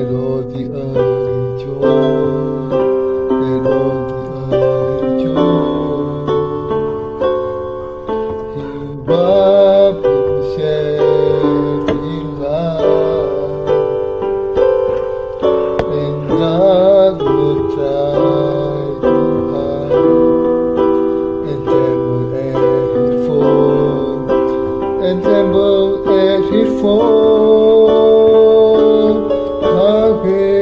melodi hijau, melodi hijau. Hidup berserilah, ingat mutai Tuhan, entemble headphone, happy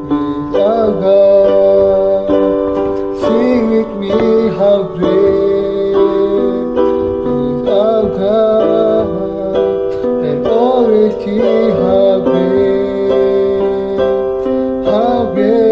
with God, sing with me how great is our God, and always see how great is our God.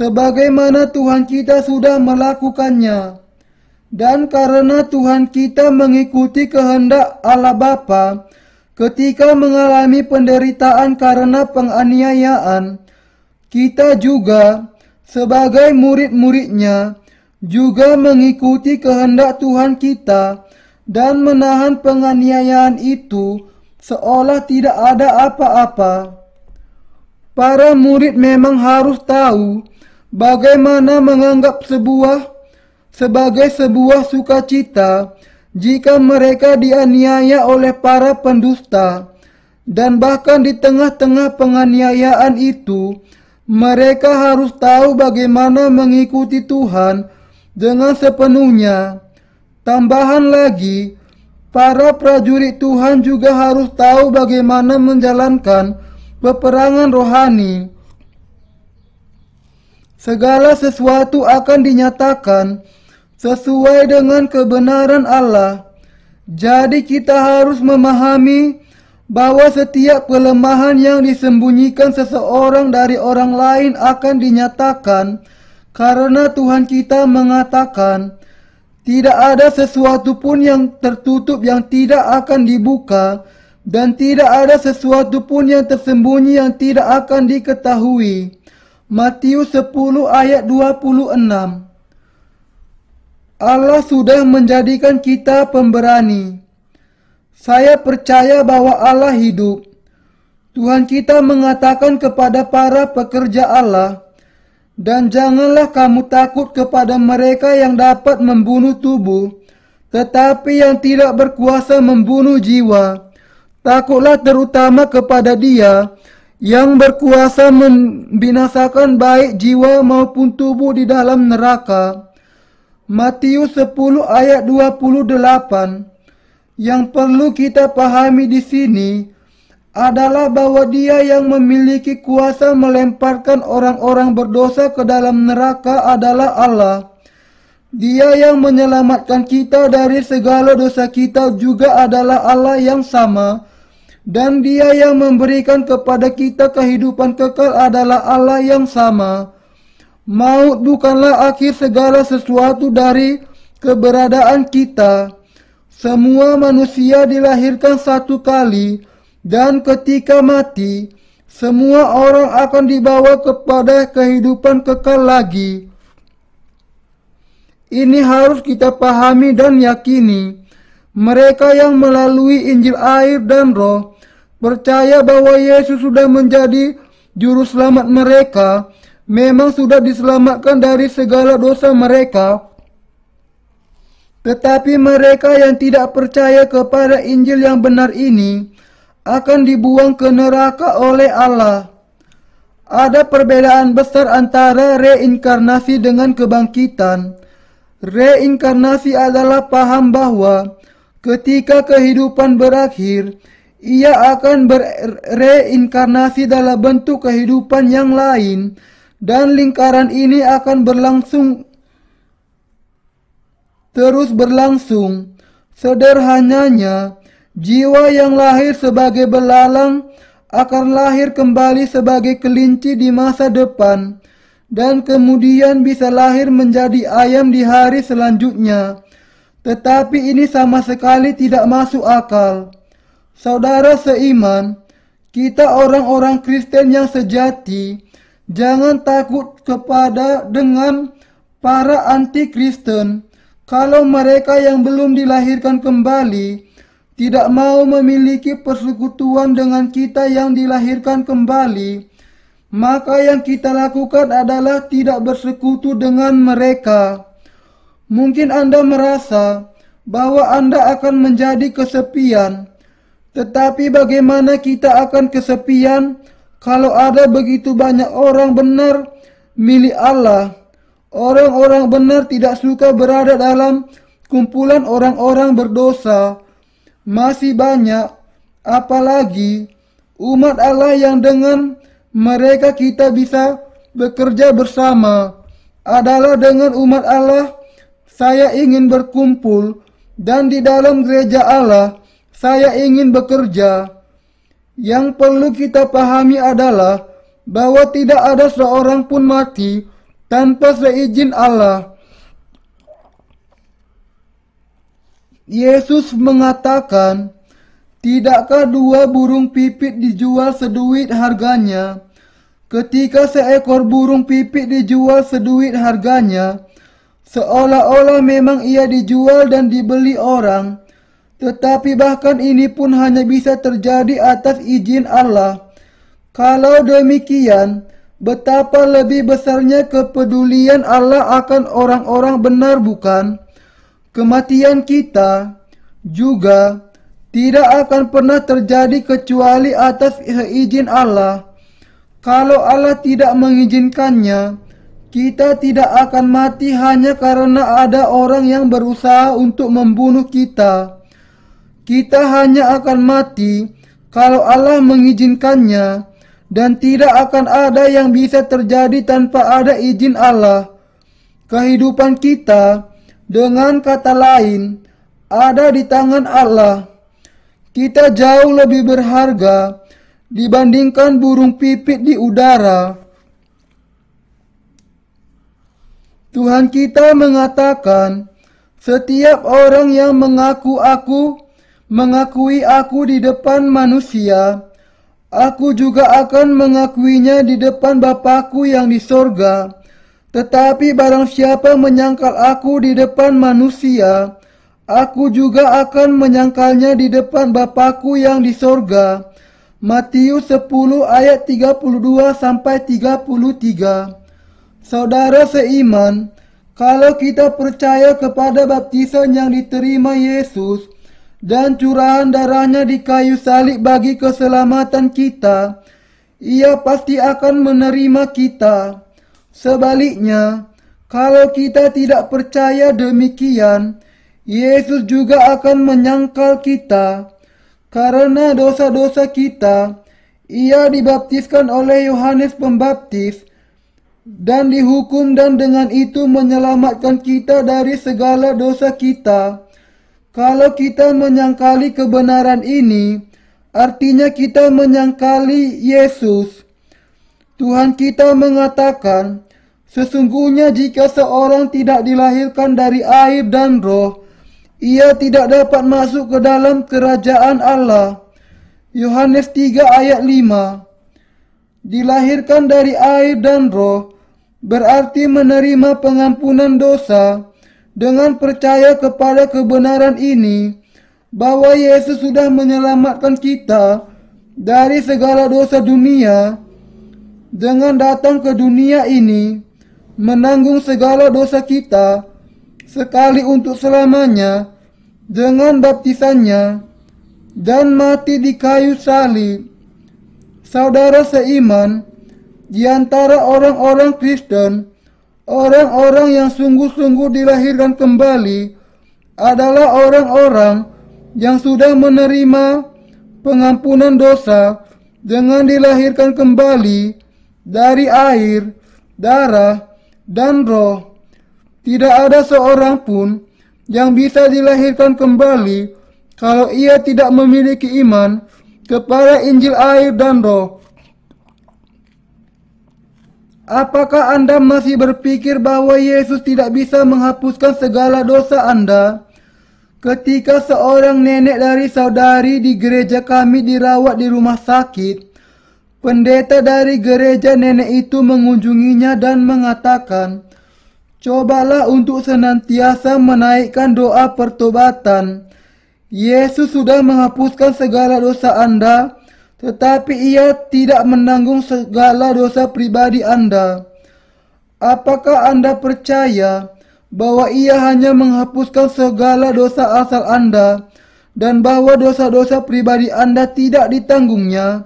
sebagaimana Tuhan kita sudah melakukannya. Dan karena Tuhan kita mengikuti kehendak Allah Bapa ketika mengalami penderitaan karena penganiayaan, kita juga sebagai murid-muridnya juga mengikuti kehendak Tuhan kita dan menahan penganiayaan itu seolah tidak ada apa-apa. Para murid memang harus tahu bagaimana menganggap sebagai sebuah sukacita jika mereka dianiaya oleh para pendusta, dan bahkan di tengah-tengah penganiayaan itu mereka harus tahu bagaimana mengikuti Tuhan dengan sepenuhnya. Tambahan lagi, para prajurit Tuhan juga harus tahu bagaimana menjalankan peperangan rohani. Segala sesuatu akan dinyatakan sesuai dengan kebenaran Allah. Jadi kita harus memahami bahwa setiap kelemahan yang disembunyikan seseorang dari orang lain akan dinyatakan, karena Tuhan kita mengatakan, tidak ada sesuatu pun yang tertutup yang tidak akan dibuka, dan tidak ada sesuatu pun yang tersembunyi yang tidak akan diketahui. Matius 10 ayat 26. Allah sudah menjadikan kita pemberani. Saya percaya bahwa Allah hidup. Tuhan kita mengatakan kepada para pekerja Allah, dan janganlah kamu takut kepada mereka yang dapat membunuh tubuh, tetapi yang tidak berkuasa membunuh jiwa. Takutlah terutama kepada Dia yang berkuasa membinasakan baik jiwa maupun tubuh di dalam neraka. Matius 10 ayat 28. Yang perlu kita pahami di sini adalah bahwa Dia yang memiliki kuasa melemparkan orang-orang berdosa ke dalam neraka adalah Allah. Dia yang menyelamatkan kita dari segala dosa kita juga adalah Allah yang sama. Dan Dia yang memberikan kepada kita kehidupan kekal adalah Allah yang sama. Maut bukanlah akhir segala sesuatu dari keberadaan kita. Semua manusia dilahirkan satu kali, dan ketika mati, semua orang akan dibawa kepada kehidupan kekal lagi. Ini harus kita pahami dan yakini. Mereka yang melalui Injil air dan Roh percaya bahwa Yesus sudah menjadi juru selamat mereka, memang sudah diselamatkan dari segala dosa mereka. Tetapi mereka yang tidak percaya kepada Injil yang benar ini akan dibuang ke neraka oleh Allah. Ada perbedaan besar antara reinkarnasi dengan kebangkitan. Reinkarnasi adalah paham bahwa ketika kehidupan berakhir, ia akan bereinkarnasi dalam bentuk kehidupan yang lain, dan lingkaran ini akan terus berlangsung. Sederhananya, jiwa yang lahir sebagai belalang akan lahir kembali sebagai kelinci di masa depan, dan kemudian bisa lahir menjadi ayam di hari selanjutnya. Tetapi ini sama sekali tidak masuk akal. Saudara seiman, kita orang-orang Kristen yang sejati, jangan takut dengan para anti-Kristen. Kalau mereka yang belum dilahirkan kembali tidak mau memiliki persekutuan dengan kita yang dilahirkan kembali, maka yang kita lakukan adalah tidak bersekutu dengan mereka. Mungkin Anda merasa bahwa Anda akan menjadi kesepian, tetapi bagaimana kita akan kesepian kalau ada begitu banyak orang benar milik Allah? Orang-orang benar tidak suka berada dalam kumpulan orang-orang berdosa. Masih banyak, apalagi umat Allah yang dengan mereka kita bisa bekerja bersama adalah dengan umat Allah. Saya ingin berkumpul, dan di dalam gereja Allah saya ingin bekerja. Yang perlu kita pahami adalah bahwa tidak ada seorang pun mati tanpa seizin Allah. Yesus mengatakan, "Tidakkah 2 burung pipit dijual seduit harganya? Ketika seekor burung pipit dijual seduit harganya, seolah-olah memang ia dijual dan dibeli orang. Tetapi bahkan ini pun hanya bisa terjadi atas izin Allah. Kalau demikian, betapa lebih besarnya kepedulian Allah akan orang-orang benar, bukan? Kematian kita juga tidak akan pernah terjadi kecuali atas izin Allah. Kalau Allah tidak mengizinkannya, kita tidak akan mati hanya karena ada orang yang berusaha untuk membunuh kita. Kita hanya akan mati kalau Allah mengizinkannya, dan tidak akan ada yang bisa terjadi tanpa ada izin Allah. Kehidupan kita, dengan kata lain, ada di tangan Allah. Kita jauh lebih berharga dibandingkan burung pipit di udara. Tuhan kita mengatakan, setiap orang yang mengakui aku di depan manusia, aku juga akan mengakuinya di depan Bapa-Ku yang di sorga. Tetapi barang siapa menyangkal aku di depan manusia, aku juga akan menyangkalnya di depan Bapa-Ku yang di sorga. Matius 10 ayat 32-33. Saudara seiman, kalau kita percaya kepada baptisan yang diterima Yesus dan curahan darahnya di kayu salib bagi keselamatan kita, Ia pasti akan menerima kita. Sebaliknya, kalau kita tidak percaya demikian, Yesus juga akan menyangkal kita. Karena dosa-dosa kita, Ia dibaptiskan oleh Yohanes Pembaptis dan dihukum, dan dengan itu menyelamatkan kita dari segala dosa kita. Kalau kita menyangkali kebenaran ini, artinya kita menyangkali Yesus. Tuhan kita mengatakan, sesungguhnya jika seorang tidak dilahirkan dari air dan roh, ia tidak dapat masuk ke dalam kerajaan Allah. Yohanes 3 ayat 5. Dilahirkan dari air dan roh berarti menerima pengampunan dosa. Dengan percaya kepada kebenaran ini, bahwa Yesus sudah menyelamatkan kita dari segala dosa dunia, dengan datang ke dunia ini, menanggung segala dosa kita, sekali untuk selamanya, dengan baptisannya, dan mati di kayu salib. Saudara seiman, di antara orang-orang Kristen, orang-orang yang sungguh-sungguh dilahirkan kembali adalah orang-orang yang sudah menerima pengampunan dosa dengan dilahirkan kembali dari air, darah, dan roh. Tidak ada seorang pun yang bisa dilahirkan kembali kalau ia tidak memiliki iman kepada Injil air dan roh. Apakah Anda masih berpikir bahwa Yesus tidak bisa menghapuskan segala dosa Anda? Ketika seorang nenek dari saudari di gereja kami dirawat di rumah sakit, pendeta dari gereja nenek itu mengunjunginya dan mengatakan, "Cobalah untuk senantiasa menaikkan doa pertobatan. Yesus sudah menghapuskan segala dosa Anda, tetapi Ia tidak menanggung segala dosa pribadi Anda. Apakah Anda percaya bahwa Ia hanya menghapuskan segala dosa asal Anda dan bahwa dosa-dosa pribadi Anda tidak ditanggungnya?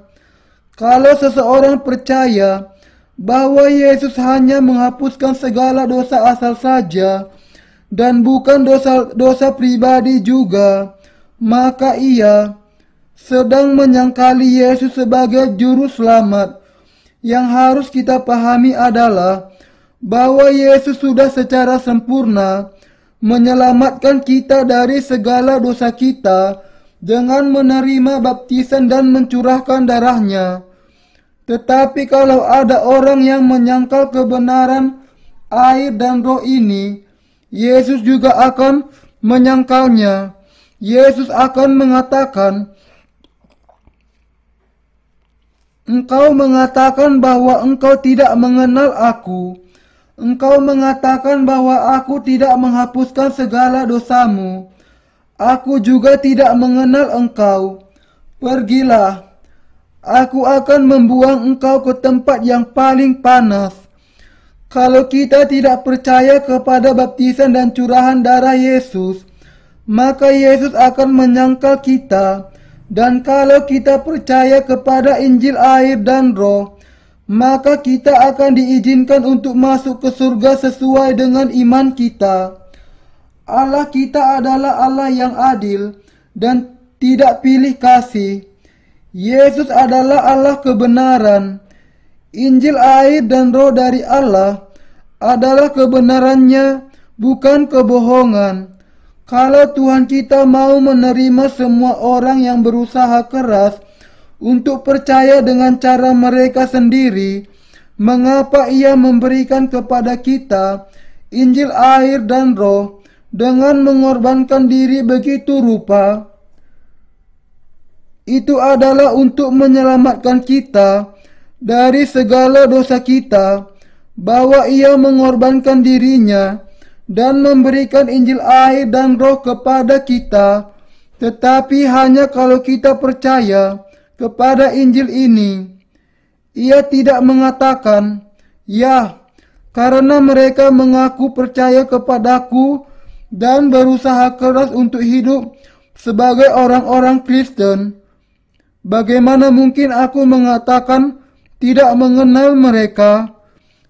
Kalau seseorang percaya bahwa Yesus hanya menghapuskan segala dosa asal saja dan bukan dosa-dosa pribadi juga, maka ia sedang menyangkali Yesus sebagai juru selamat. Yang harus kita pahami adalah bahwa Yesus sudah secara sempurna menyelamatkan kita dari segala dosa kita dengan menerima baptisan dan mencurahkan darahnya. Tetapi kalau ada orang yang menyangkal kebenaran air dan roh ini, Yesus juga akan menyangkalnya. Yesus akan mengatakan, Engkau mengatakan bahwa engkau tidak mengenal aku. Engkau mengatakan bahwa aku tidak menghapuskan segala dosamu. Aku juga tidak mengenal engkau. Pergilah, aku akan membuang engkau ke tempat yang paling panas. Kalau kita tidak percaya kepada baptisan dan curahan darah Yesus, maka Yesus akan menyangkal kita. Dan kalau kita percaya kepada Injil air dan Roh, maka kita akan diizinkan untuk masuk ke surga sesuai dengan iman kita. Allah kita adalah Allah yang adil dan tidak pilih kasih. Yesus adalah Allah kebenaran. Injil air dan Roh dari Allah adalah kebenarannya, bukan kebohongan. Kalau Tuhan kita mau menerima semua orang yang berusaha keras untuk percaya dengan cara mereka sendiri, mengapa Ia memberikan kepada kita Injil air dan Roh dengan mengorbankan diri begitu rupa? Itu adalah untuk menyelamatkan kita dari segala dosa kita, bahwa Ia mengorbankan dirinya dan memberikan Injil air dan Roh kepada kita. Tetapi hanya kalau kita percaya kepada Injil ini. Ia tidak mengatakan, "Ya, karena mereka mengaku percaya kepadaku dan berusaha keras untuk hidup sebagai orang-orang Kristen, bagaimana mungkin aku mengatakan tidak mengenal mereka?"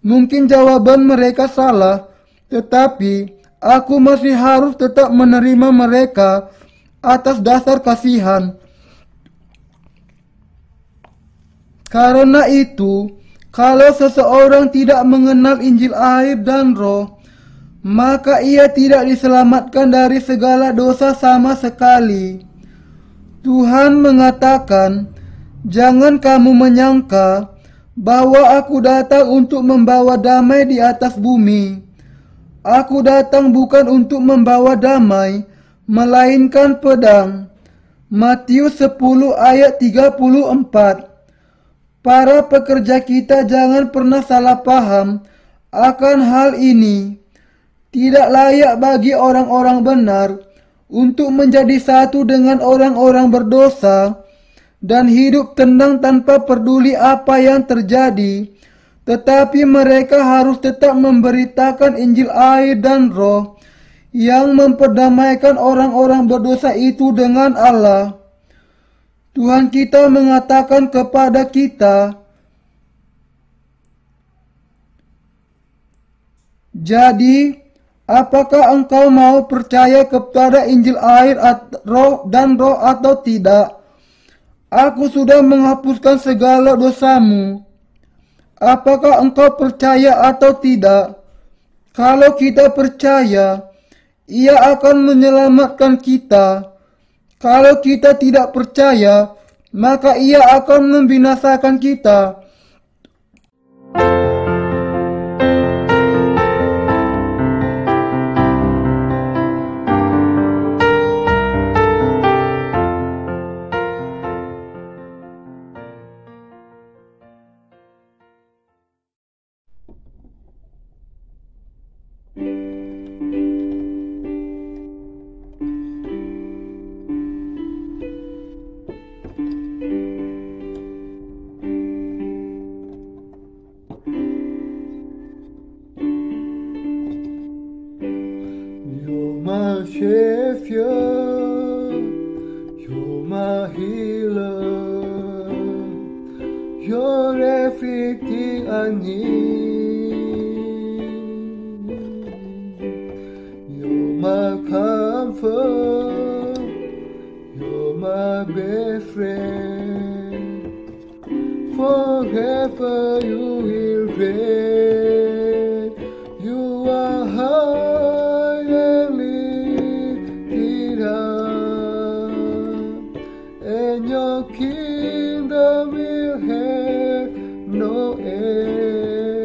Mungkin jawaban mereka salah, tetapi aku masih harus tetap menerima mereka atas dasar kasihan. Karena itu, kalau seseorang tidak mengenal Injil air dan Roh, maka ia tidak diselamatkan dari segala dosa sama sekali. Tuhan mengatakan, "Jangan kamu menyangka bahwa aku datang untuk membawa damai di atas bumi. Aku datang bukan untuk membawa damai, melainkan pedang." Matius 10 ayat 34. Para pekerja kita jangan pernah salah paham akan hal ini. Tidak layak bagi orang-orang benar untuk menjadi satu dengan orang-orang berdosa dan hidup tenang tanpa peduli apa yang terjadi. Tetapi mereka harus tetap memberitakan Injil air dan Roh yang memperdamaikan orang-orang berdosa itu dengan Allah. Tuhan kita mengatakan kepada kita, "Jadi, apakah engkau mau percaya kepada Injil air dan Roh atau tidak? Aku sudah menghapuskan segala dosamu. Apakah engkau percaya atau tidak?" Kalau kita percaya, Ia akan menyelamatkan kita. Kalau kita tidak percaya, maka Ia akan membinasakan kita. My Savior, you're my healer, you're everything I need. You're my comfort, you're my best friend. Forever you will reign. You are high and lifted up, and your kingdom will have no end.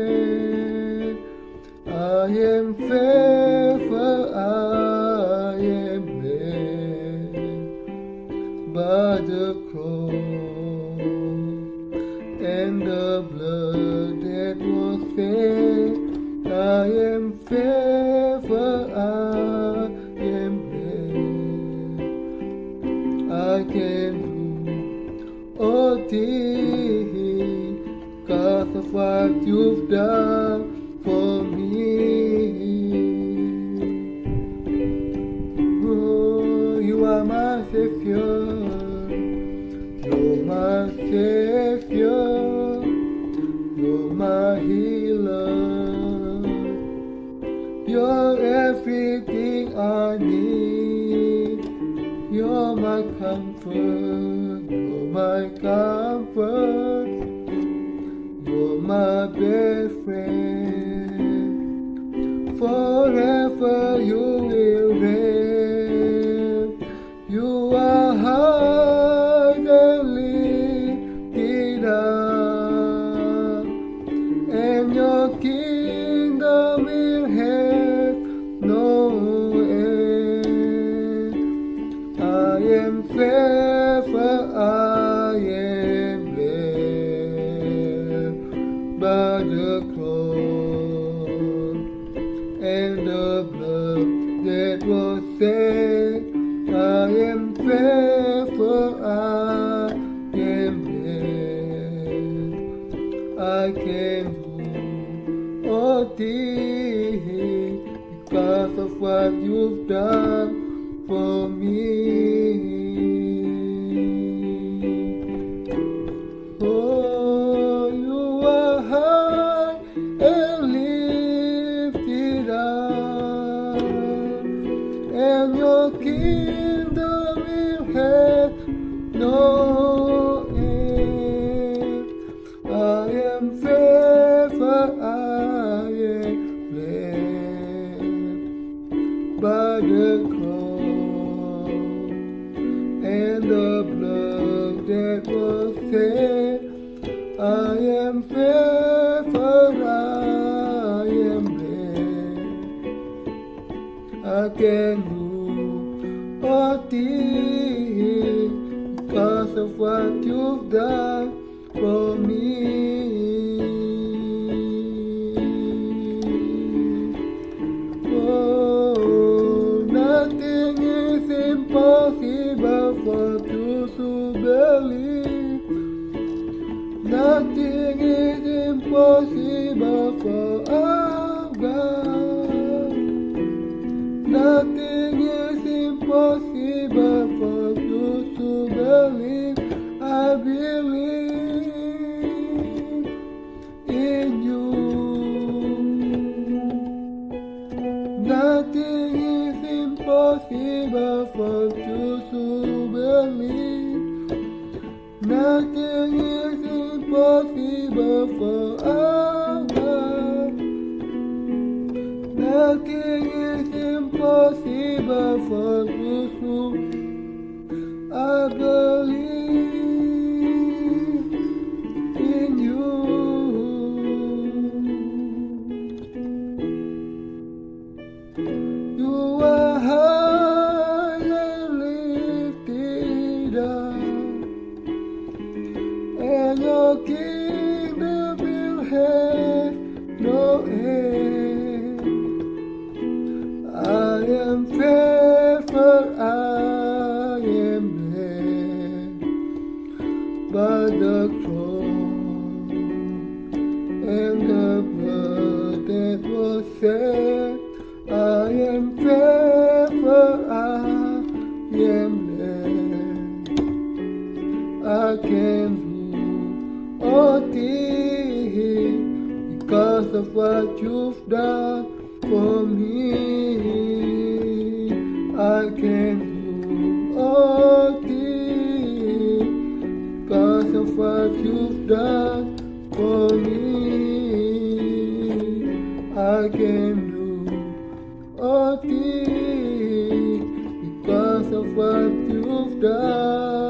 I am faithful, I am led by the cross, fair, I am fair, for I am blessed. I can do all things because of what you've done for me. Oh, you are my Savior. You're my Savior, you're my healer, you're everything I need, you're my comfort, you're my comfort, you're my best friend, forever you will reign, you are high and lifted up, and your kingdom will have no end. I am faithful, I am blessed by the cross and the blood that was shed. I am faithful, I am blessed. I can do all things because of what you've done for me. Oh, you are high and lifted up, and your kingdom will have no end. I am faithful, I am blessed by the cross and the blood that was shed. I am faithful, I am blessed. I can do all things because of what you've done for me. Oh, nothing is impossible for those who believe. Nothing is impossible for our God. Nothing is impossible for those who believe. I believe in you. Nothing is impossible for those who believe. Nothing is impossible for our God. Nothing is impossible for those who I believe in you. You are high and lifted up, and your kingdom will have no end. I am faithful, I am blessed by the cross and the blood that was shed. I am faithful, I am blessed. I can do all things because of what you've done for me. I can do all things because of what you've done for me. I can do all things because of what you've done.